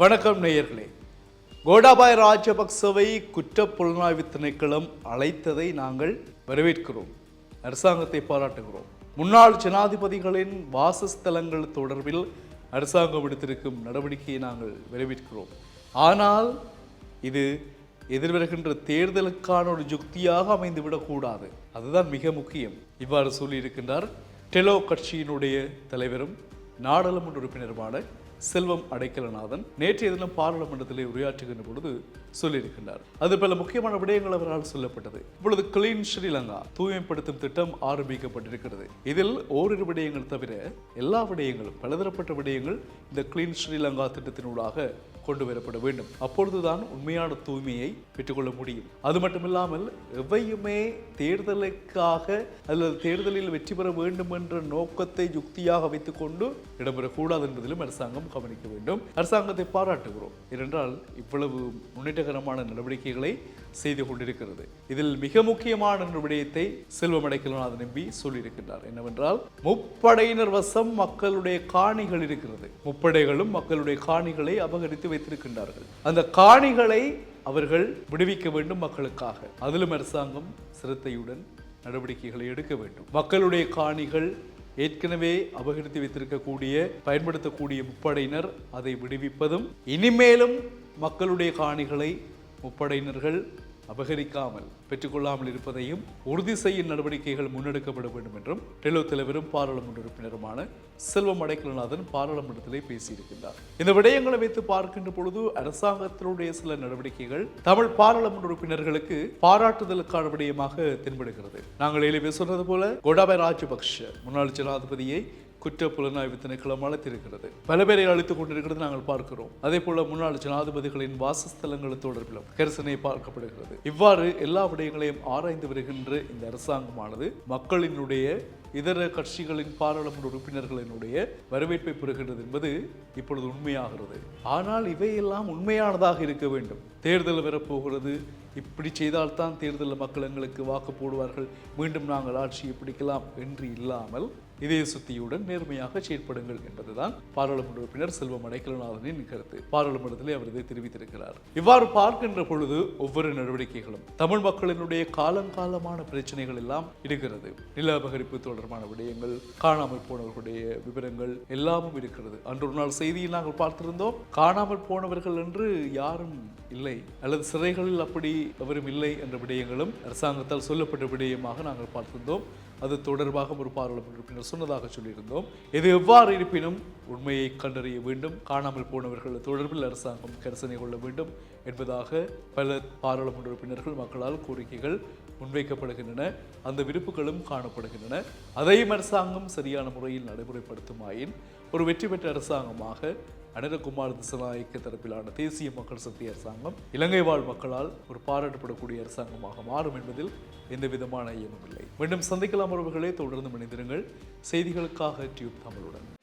வணக்கம் நேயர்களே. கோட்டாபய ராஜபக்சவை குற்றப்புலனாய்வு திணைக்களம் அழைத்ததை நாங்கள் வரவேற்கிறோம். அரசாங்கத்தை பாராட்டுகிறோம். முன்னாள் ஜனாதிபதிகளின் வாசஸ்தலங்கள் தொடர்பில் அரசாங்கம் எடுத்திருக்கும் நடவடிக்கையை நாங்கள் வரவேற்கிறோம். ஆனால் இது எதிர்வருகின்ற தேர்தலுக்கான ஒரு யுக்தியாக அமைந்துவிடக்கூடாது. அதுதான் மிக முக்கியம். இவ்வாறு சொல்லியிருக்கின்றார் டெலோ கட்சியினுடைய தலைவரும் நாடாளுமன்ற உறுப்பினருமான செல்வம் அடைக்கலநாதன் நேற்றைய தினம் பாராளுமன்றத்திலே உரையாற்றுகின்ற பொழுது சொல்லியிருக்கின்றார். அது பல முக்கியமான விடயங்கள் அவரால் சொல்லப்பட்டது. இப்பொழுது கிளீன் ஸ்ரீலங்கா தூய்மைப்படுத்தும் திட்டம் ஆரம்பிக்கப்பட்டிருக்கிறது. இதில் ஓரிரு விடயங்கள் தவிர எல்லா விடயங்களும் பலதரப்பட்ட விடயங்கள் இந்த கிளீன் ஸ்ரீலங்கா திட்டத்தினூடாக கொண்டு வரப்பட வேண்டும். அப்பொழுதுதான் உண்மையான தூய்மையை பெற்றுக்கொள்ள முடியும். அது மட்டுமில்லாமல் எவையுமே தேர்தலுக்காக அல்லது தேர்தலில் வெற்றி பெற வேண்டும் என்ற நோக்கத்தை யுக்தியாக வைத்துக் கொண்டு இடம்பெறக்கூடாது என்பதிலும் அரசாங்கம் கவனிக்க வேண்டும். அரசாங்கத்தை பாராட்டுகிறோம். ஏனென்றால் இவ்வளவு முன்னேற்றகரமான நடவடிக்கைகளை செய்து கொண்டிருக்கிறது. இதில் மிக முக்கியமான விடயத்தை செல்வம் அடைக்கலநாதன் எம்பி சொல்லியிருக்கின்றார். என்னவென்றால், முப்படையினர் வசம் மக்களுடைய காணிகள் இருக்கிறது. முப்படைகளும் மக்களுடைய காணிகளை அபகரித்து வைத்திருக்கின்றார்கள். அந்த காணிகளை அவர்கள் விடுவிக்க வேண்டும் மக்களுக்காக. அதிலும் அரசாங்கம் சிரத்தையுடன் நடவடிக்கைகளை எடுக்க வேண்டும். மக்களுடைய காணிகள் ஏற்கனவே அபகரித்து வைத்திருக்கக்கூடிய பயன்படுத்தக்கூடிய முப்படையினர் அதை விடுவிப்பதும், இனிமேலும் மக்களுடைய காணிகளை முப்படையினர்கள் அபகரிக்காமல் பெற்றுக்கொள்ளாமல் இருப்பதையும் உறுதி செய்யும் நடவடிக்கைகள் முன்னெடுக்கப்பட வேண்டும் என்றும் டெலோ தலைவரும் பாராளுமன்ற உறுப்பினருமான செல்வம் அடைக்கலநாதன் பாராளுமன்றத்திலே பேசியிருக்கின்றார். இந்த விடயங்களை வைத்து பார்க்கின்ற பொழுது அரசாங்கத்தினுடைய சில நடவடிக்கைகள் தமிழ் பாராளுமன்ற உறுப்பினர்களுக்கு பாராட்டுதலுக்கான விடயமாக தென்படுகிறது. நாங்கள் ஏற்கனவே சொன்னது போல கோட்டாபய ராஜபக்ஷ முன்னாள் ஜனாதிபதியை குற்ற புலனாய்வு திணைக்களம் அழைத்திருக்கிறது. பல பேரை அழைத்துக் கொண்டிருக்கிறது நாங்கள் பார்க்கிறோம். அதே போல முன்னாள் ஜனாதிபதிகளின் வாசஸ்தலங்கள் தொடர்பிலும் கரிசனை பார்க்கப்படுகிறது. இவ்வாறு எல்லா விடயங்களையும் ஆராய்ந்து வருகின்ற இந்த அரசாங்கமானது மக்களினுடைய இதர கட்சிகளின் பாராளுமன்ற உறுப்பினர்களினுடைய வரவேற்பை பெறுகின்றது என்பது இப்பொழுது உண்மையாகிறது. ஆனால் இவையெல்லாம் உண்மையானதாக இருக்க வேண்டும். தேர்தல் வரப்போகிறது, இப்படி செய்தால்தான் தேர்தலில் மக்கள் எங்களுக்கு வாக்கு போடுவார்கள், மீண்டும் நாங்கள் ஆட்சியை பிடிக்கலாம் என்று இல்லாமல் இதே சுத்தியுடன் நேர்மையாக செயற்படுங்கள் என்பதுதான் பாராளுமன்ற உறுப்பினர் செல்வம் அடைக்கலநாதனின் கருத்து. பாராளுமன்றத்திலே அவர் இதை தெரிவித்திருக்கிறார். இவ்வாறு பார்க்கின்ற பொழுது ஒவ்வொரு நடவடிக்கைகளும் தமிழ் மக்களினுடைய காலங்காலமான பிரச்சனைகள் எல்லாம் இருக்கிறது. நில அபகரிப்பு தொடர்பான விடயங்கள், காணாமல் போனவர்களுடைய விவரங்கள் எல்லாமும் இருக்கிறது. அன்று ஒரு நாள் செய்தியில் நாங்கள் பார்த்திருந்தோம், காணாமல் போனவர்கள் என்று யாரும் இல்லை அல்லது சிறைகளில் அப்படி எவரும் இல்லை என்ற விடயங்களும் அரசாங்கத்தால் சொல்லப்பட்ட விடயமாக நாங்கள் பார்த்திருந்தோம். அது தொடர்பாக ஒரு பாராளுமன்ற உறுப்பினர் சொன்னதாக சொல்லியிருந்தோம். இது எவ்வாறு இருப்பினும் உண்மையை கண்டறிய வேண்டும், காணாமல் போனவர்கள் தொடர்பில் அரசாங்கம் கரிசனை கொள்ள வேண்டும் என்பதாக பல பாராளுமன்ற உறுப்பினர்கள் மக்களால் கோரிக்கைகள் முன்வைக்கப்படுகின்றன. அந்த விருப்புகளும் காணப்படுகின்றன. அதையும் அரசாங்கம் சரியான முறையில் நடைமுறைப்படுத்துமாயின் ஒரு வெற்றி பெற்ற அரசாங்கமாக அனுரகுமார் திசாநாயக்க தரப்பிலான தேசிய மக்கள் சக்தி அரசாங்கம் இலங்கை வாழ் மக்களால் ஒரு பாராட்டப்படக்கூடிய அரசாங்கமாக மாறும் என்பதில் எந்த விதமான ஐயமும் இல்லை. மீண்டும் சந்திக்கலாம் உறவுகளே. தொடர்ந்து இணைந்திருங்கள். செய்திகளுக்காக டியூப் தமிழுடன்.